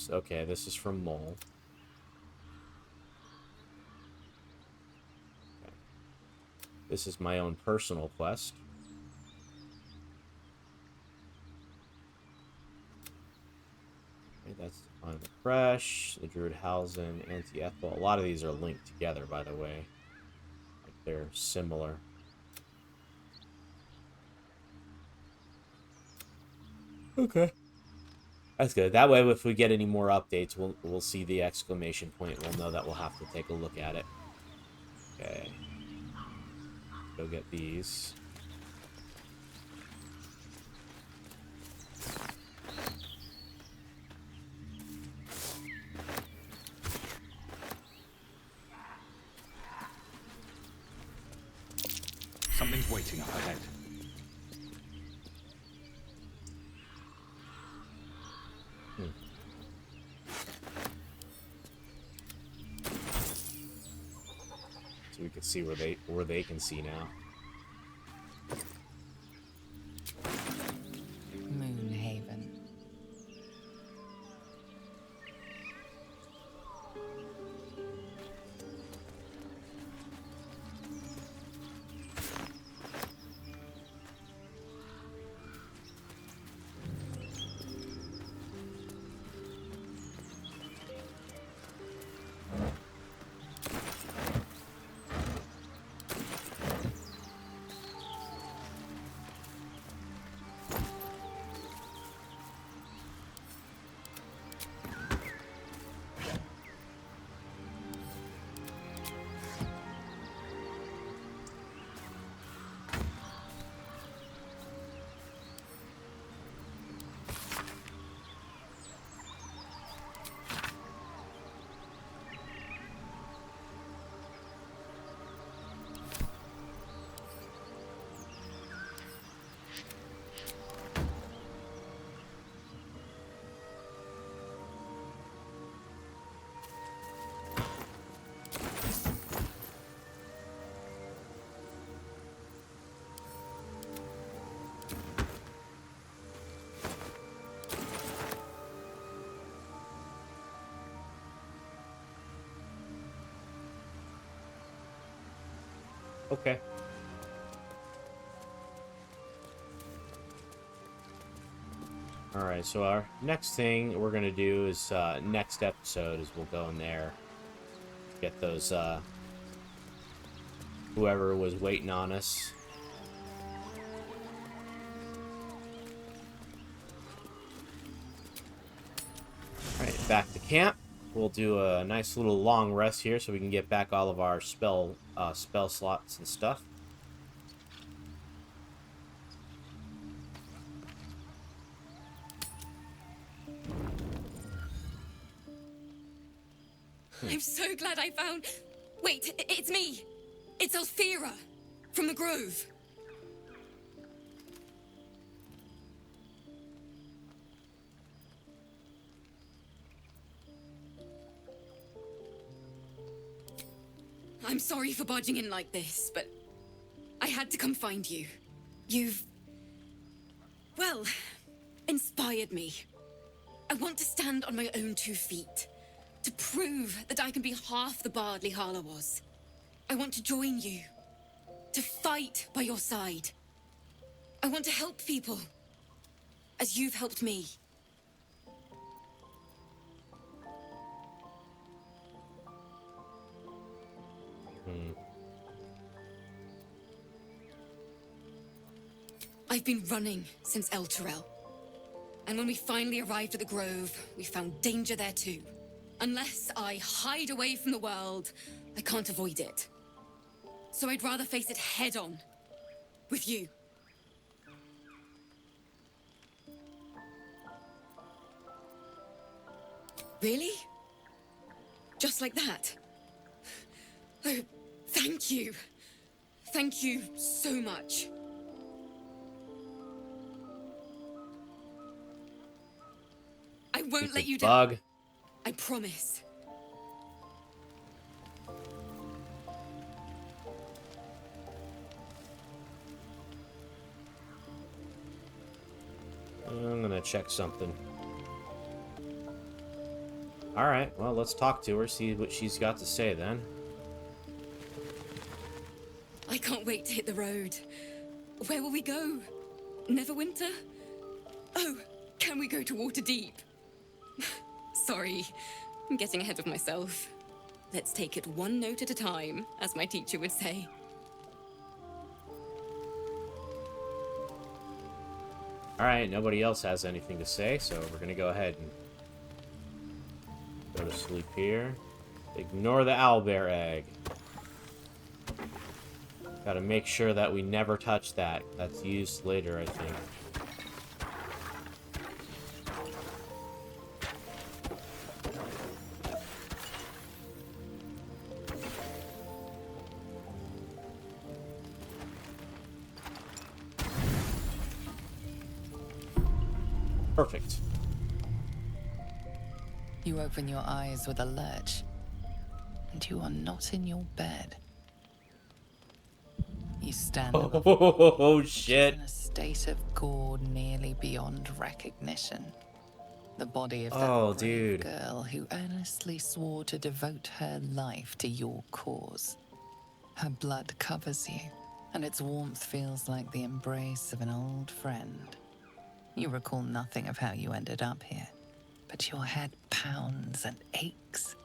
Okay, this is from Mole. Okay. This is my own personal quest. Okay, that's on the Fresh, the Druid Halzen, Anti-Ethel. A lot of these are linked together, by the way. Like they're similar. Okay. That's good. That way, if we get any more updates, we'll see the exclamation point. We'll know that we'll have to take a look at it. Okay. Go get these.
Something's waiting up ahead.
So we can see where they can see now.
Moonhaven.
Okay. Alright, so our next thing we're going to do is, next episode is we'll go in there, get those, whoever was waiting on us. Alright, back to camp. We'll do a nice little long rest here so we can get back all of our spell slots and stuff.
I'm so glad I found... Wait, it's me! It's Alfira! From the Grove! I'm sorry for barging in like this, but I had to come find you. You've... well, inspired me. I want to stand on my own 2 feet. To prove that I can be half the bard Lihala was. I want to join you. To fight by your side. I want to help people. As you've helped me. I've been running since El Terrell. And when we finally arrived at the Grove, we found danger there too. Unless I hide away from the world, I can't avoid it. So I'd rather face it head on. With you. Really? Just like that? Oh, thank you. Thank you so much. I won't let you down. I promise.
I'm gonna check something. Alright, well, let's talk to her, see what she's got to say then.
I can't wait to hit the road. Where will we go? Neverwinter? Oh, can we go to Waterdeep? Sorry, I'm getting ahead of myself. Let's take it one note at a time, as my teacher would say.
Alright, nobody else has anything to say, so we're gonna go ahead and go to sleep here. Ignore the owlbear egg. Gotta make sure that we never touch that. That's used later, I think. Perfect.
You open your eyes with a lurch, and you are not in your bed. You stand above
Oh shit.
in a state of gore nearly beyond recognition. The body of that brave girl who earnestly swore to devote her life to your cause. Her blood covers you, and its warmth feels like the embrace of an old friend. You recall nothing of how you ended up here, but your head pounds and aches.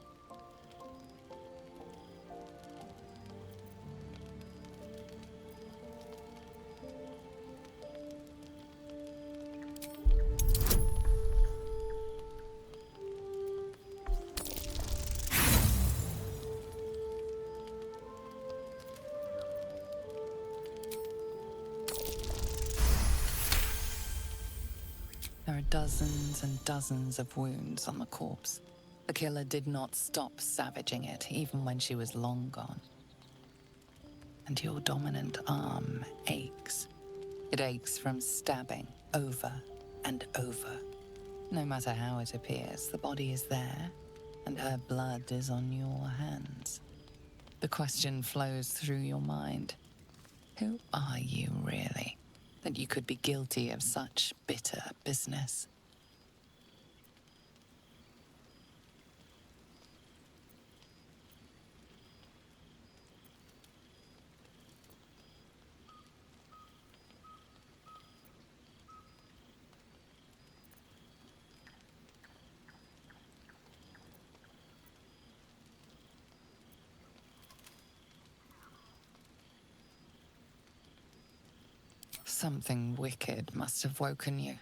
There are dozens and dozens of wounds on the corpse. The killer did not stop savaging it, even when she was long gone. And your dominant arm aches. It aches from stabbing over and over. No matter how it appears, the body is there, and her blood is on your hands. The question flows through your mind. Who are you, really, that you could be guilty of such bitter business? Something wicked must have woken you.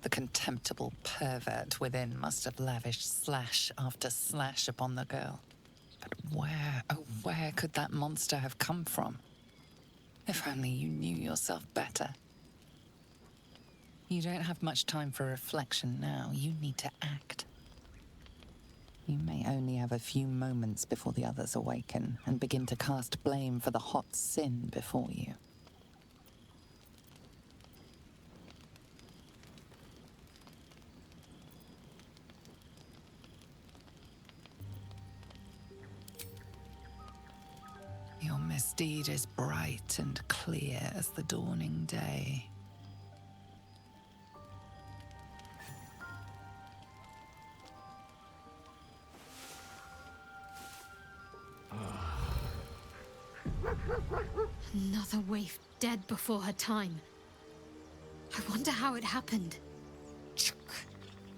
The contemptible pervert within must have lavished slash after slash upon the girl. But where, oh where could that monster have come from? If only you knew yourself better. You don't have much time for reflection now. You need to act. You may only have a few moments before the others awaken and begin to cast blame for the hot sin before you. Your misdeed is bright and clear as the dawning day.
Another waif dead before her time. I wonder how it happened.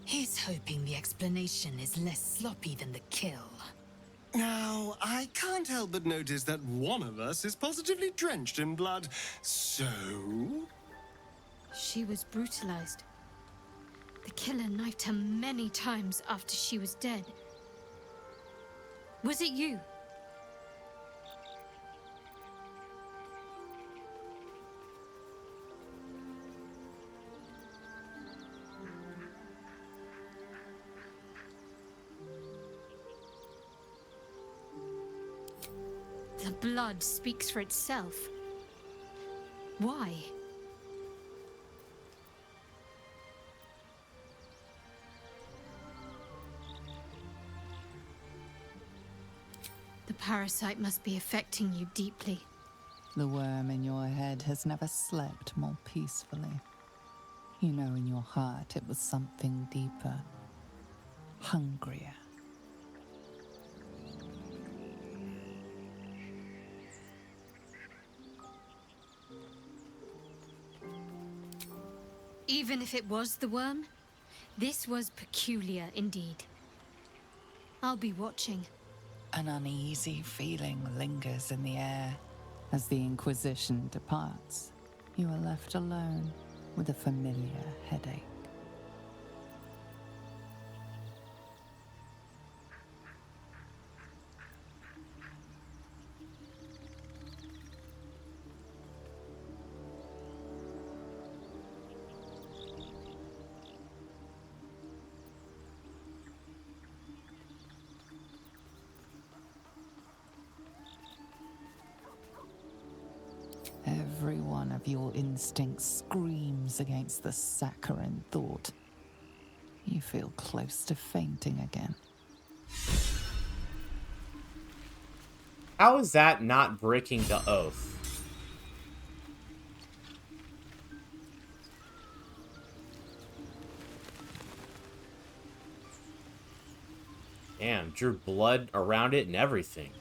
Here's hoping the explanation is less sloppy than the kill.
Now, I can't help but notice that one of us is positively drenched in blood. So,
She was brutalized. The killer knifed her many times after she was dead. Was it you? The blood speaks for itself. Why? The parasite must be affecting you deeply.
The worm in your head has never slept more peacefully. You know in your heart it was something deeper, hungrier.
Even if it was the worm, this was peculiar indeed. I'll be watching.
An uneasy feeling lingers in the air. As the Inquisition departs, you are left alone with a familiar headache. Every one of your instincts screams against the saccharine thought. You feel close to fainting again.
How is that not breaking the oath? Damn, drew blood around it and everything.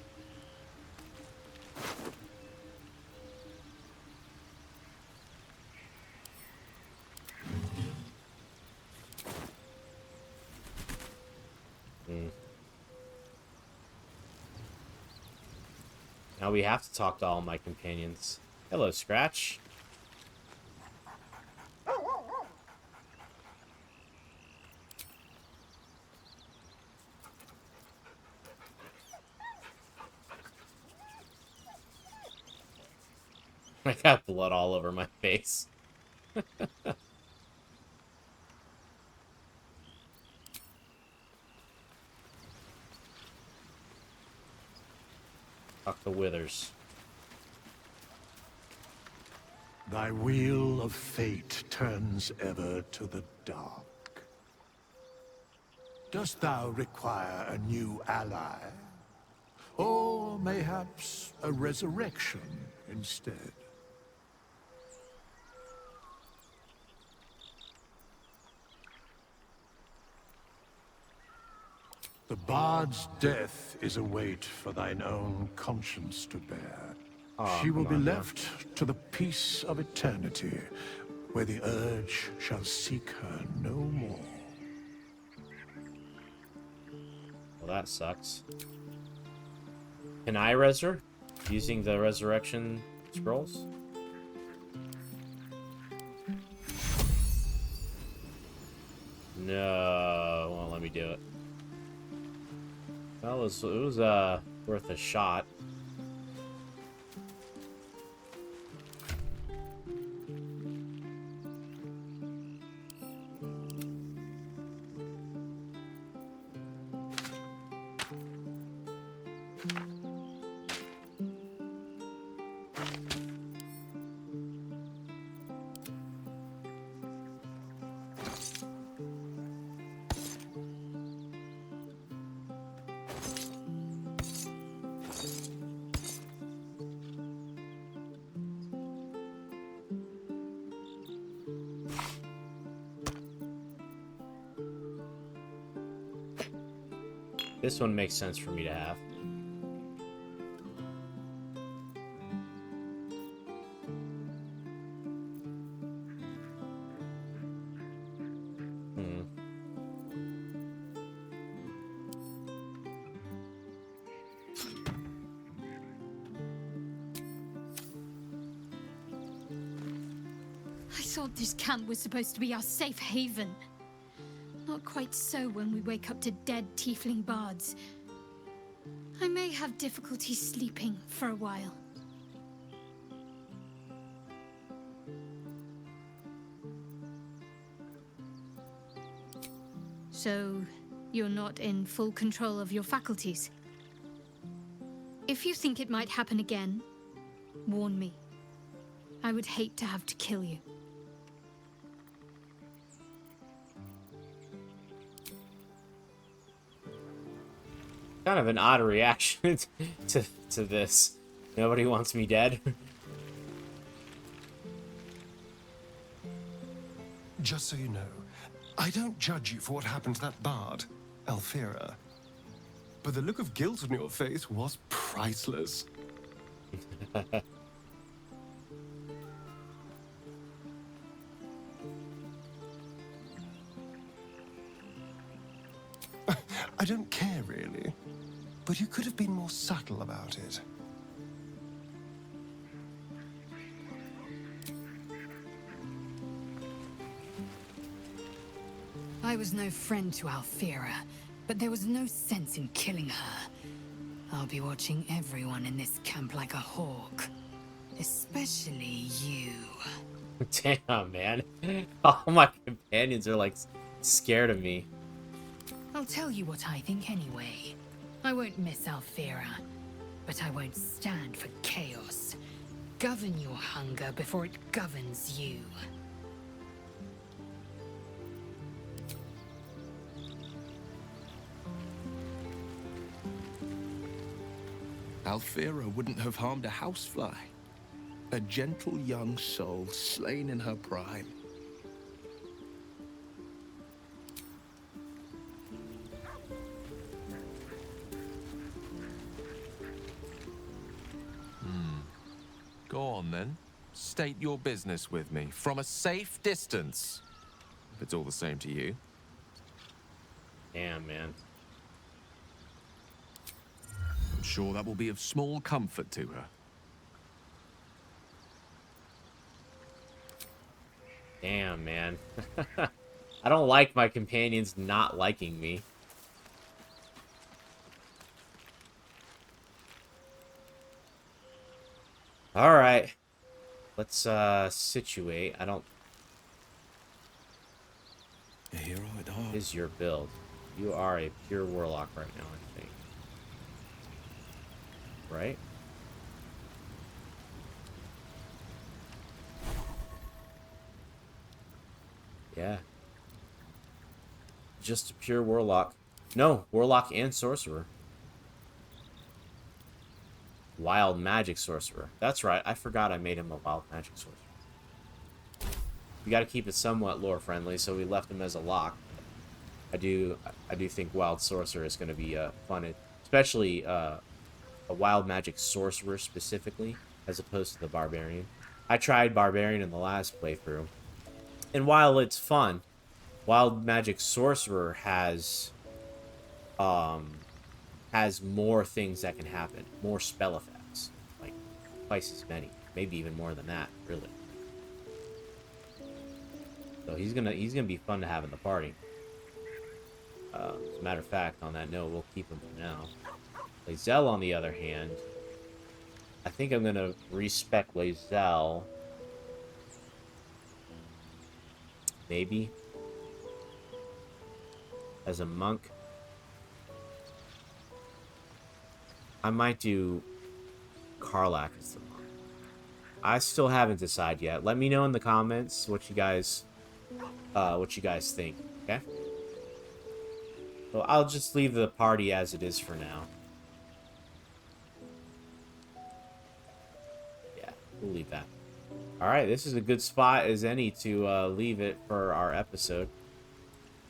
Now we have to talk to all my companions. Hello, Scratch. I got blood all over my face. Talk to Withers.
Thy wheel of fate turns ever to the dark. Dost thou require a new ally? Or mayhaps a resurrection instead? The bard's death is a weight for thine own conscience to bear. She will be left to the peace of eternity, where the urge shall seek her no more.
Well, that sucks. Can I res her? Using the resurrection scrolls? No, won't let me do it. Well, it was worth a shot. This one makes sense for me to have.
I
thought this camp was supposed to be our safe haven. Not quite so when we wake up to dead tiefling bards. I may have difficulty sleeping for a while. So, you're not in full control of your faculties? If you think it might happen again, warn me. I would hate to have to kill you.
Kind of an odd reaction to this. Nobody wants me dead.
Just so you know, I don't judge you for what happened to that bard, Alfira. But the look of guilt on your face was priceless. I don't care, really. But you could have been more subtle about it.
I was no friend to Alfira, but there was no sense in killing her. I'll be watching everyone in this camp like a hawk. Especially you.
Damn, man. All my companions are, like, scared of me.
I'll tell you what I think anyway. I won't miss Alfira, but I won't stand for chaos. Govern your hunger before it governs you.
Alfira wouldn't have harmed a housefly. A gentle young soul slain in her prime.
Go on, then. State your business with me, from a safe distance. If it's all the same to you.
Damn, man.
I'm sure that will be of small comfort to her.
Damn, man. I don't like my companions not liking me. Alright. Let's, situate. I don't...
Here I die.
What is your build? You are a pure warlock right now, I think. Right? Yeah. Just a pure warlock. No, warlock and sorcerer. Wild magic sorcerer. That's right, I forgot I made him a wild magic sorcerer. We gotta keep it somewhat lore friendly, so we left him as a lock. I do think wild sorcerer is gonna be fun, especially a wild magic sorcerer specifically, as opposed to the barbarian. I tried barbarian in the last playthrough, and while it's fun, wild magic sorcerer has more things that can happen, more spell effects, like twice as many, maybe even more than that, really. So he's gonna be fun to have in the party. As a matter of fact, on that note, we'll keep him for now. Lae'zel, on the other hand, I think I'm gonna respec Lae'zel. Maybe as a monk. I might do Karlach as the monk. I still haven't decided yet. Let me know in the comments what you guys think. Okay. So I'll just leave the party as it is for now. Yeah, we'll leave that. All right, this is a good spot as any to leave it for our episode.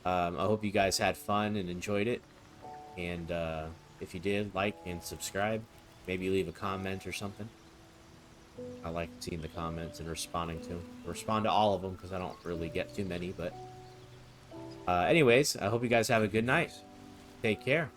I hope you guys had fun and enjoyed it. And if you did, like and subscribe. Maybe leave a comment or something. I like seeing the comments and responding to them. Respond to all of them because I don't really get too many. But anyways, I hope you guys have a good night. Take care.